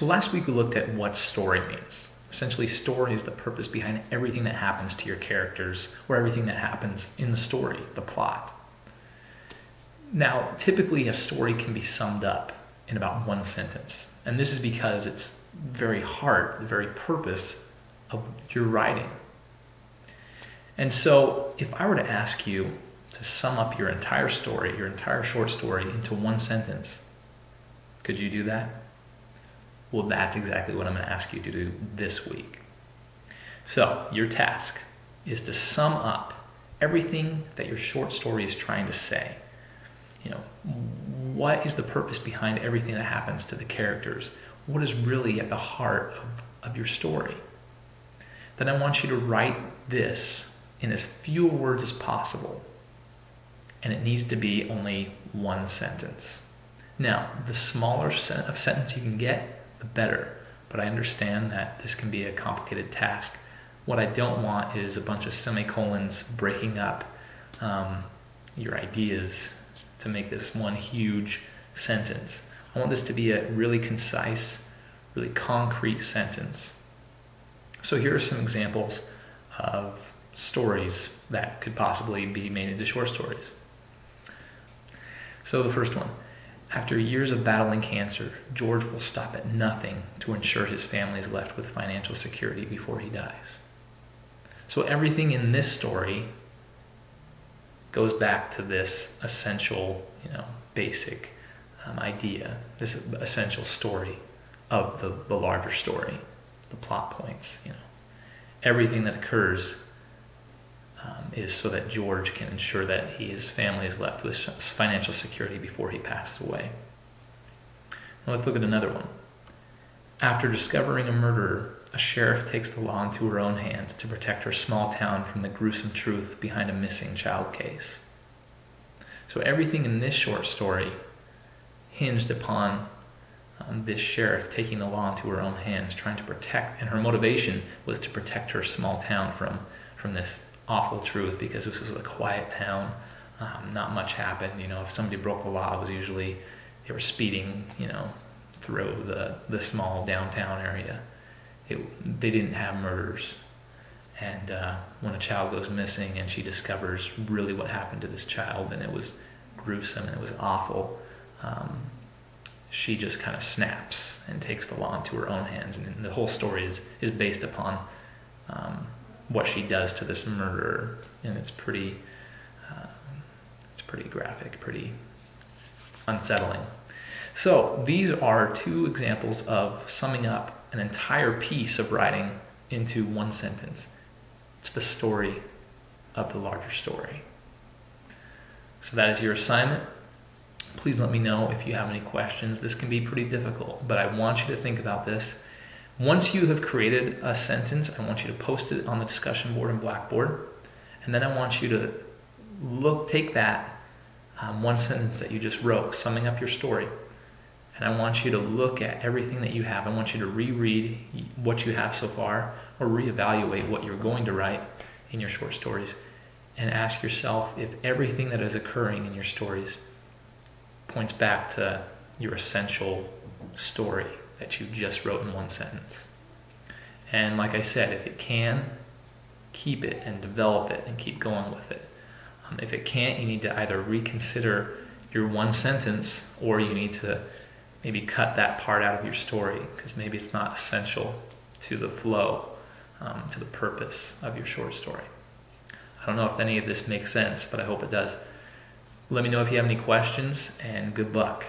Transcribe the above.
So last week we looked at what story means. Essentially, story is the purpose behind everything that happens to your characters or everything that happens in the story, the plot. Now, typically a story can be summed up in about one sentence. And this is because it's very heart, the very purpose of your writing. And so if I were to ask you to sum up your entire story, your entire short story into one sentence, could you do that? Well, that's exactly what I'm going to ask you to do this week. So your task is to sum up everything that your short story is trying to say. You know, what is the purpose behind everything that happens to the characters? What is really at the heart of your story? Then I want you to write this in as few words as possible. And it needs to be only one sentence. Now, the smaller of sentence you can get, the better. But I understand that this can be a complicated task. What I don't want is a bunch of semicolons breaking up your ideas to make this one huge sentence. I want this to be a really concise, really concrete sentence. So here are some examples of stories that could possibly be made into short stories. So the first one. After years of battling cancer, George will stop at nothing to ensure his family is left with financial security before he dies. So everything in this story goes back to this essential, basic idea, this essential story of the larger story, the plot points. Everything that occurs is so that George can ensure that his family is left with financial security before he passes away. Now let's look at another one. After discovering a murderer, a sheriff takes the law into her own hands to protect her small town from the gruesome truth behind a missing child case. So everything in this short story hinged upon this sheriff taking the law into her own hands, trying to protect, and her motivation was to protect her small town from this awful truth, because this was a quiet town. Not much happened. If somebody broke the law, it was usually they were speeding, through the small downtown area. They didn't have murders. And when a child goes missing and she discovers really what happened to this child, and it was gruesome and it was awful, she just kind of snaps and takes the law into her own hands. And the whole story is based upon what she does to this murderer, and it's pretty graphic, pretty unsettling. So these are two examples of summing up an entire piece of writing into one sentence. It's the story of the larger story. So that is your assignment. Please let me know if you have any questions. This can be pretty difficult, but I want you to think about this. Once you have created a sentence, I want you to post it on the discussion board in Blackboard, and then I want you to take that one sentence that you just wrote, summing up your story, and I want you to look at everything that you have. I want you to reread what you have so far, or reevaluate what you're going to write in your short stories, and ask yourself if everything that is occurring in your stories points back to your essential story that you just wrote in one sentence. And like I said, if it can, keep it and develop it and keep going with it. If it can't, you need to either reconsider your one sentence, or you need to maybe cut that part out of your story, because maybe it's not essential to the flow, to the purpose of your short story. I don't know if any of this makes sense, but I hope it does. Let me know if you have any questions, and good luck.